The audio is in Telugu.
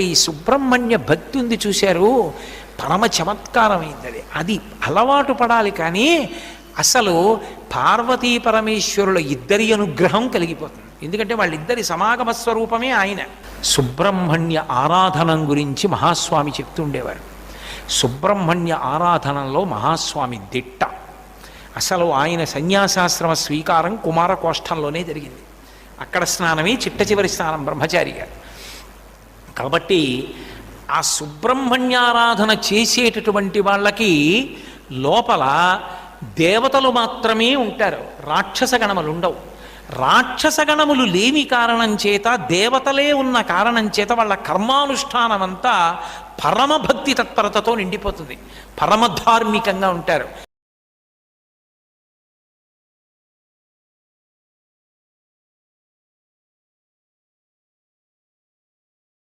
ఈ సుబ్రహ్మణ్య భక్తి ఉంది చూశారు, పరమ చమత్కారమైంది అది. అది అలవాటు పడాలి. కానీ అసలు పార్వతీ పరమేశ్వరుల ఇద్దరి అనుగ్రహం కలిగిపోతుంది. ఎందుకంటే వాళ్ళిద్దరి సమాగమ స్వరూపమే ఆయన. సుబ్రహ్మణ్య ఆరాధనం గురించి మహాస్వామి చెప్తుండేవారు. సుబ్రహ్మణ్య ఆరాధనలో మహాస్వామి దిట్ట. అసలు ఆయన సన్యాసాశ్రమ స్వీకారం కుమారకోష్టంలోనే జరిగింది. అక్కడ స్నానమే చిట్ట చివరి స్నానం బ్రహ్మచారి గారు. కాబట్టి ఆ సుబ్రహ్మణ్యారాధన చేసేటటువంటి వాళ్ళకి లోపల దేవతలు మాత్రమే ఉంటారు, రాక్షస గణములు ఉండవు. రాక్షస గణములు లేని కారణం చేత, దేవతలే ఉన్న కారణం చేత వాళ్ళ కర్మానుష్ఠానం అంతా పరమభక్తి తత్పరతతో నిండిపోతుంది, పరమధార్మికంగా ఉంటారు.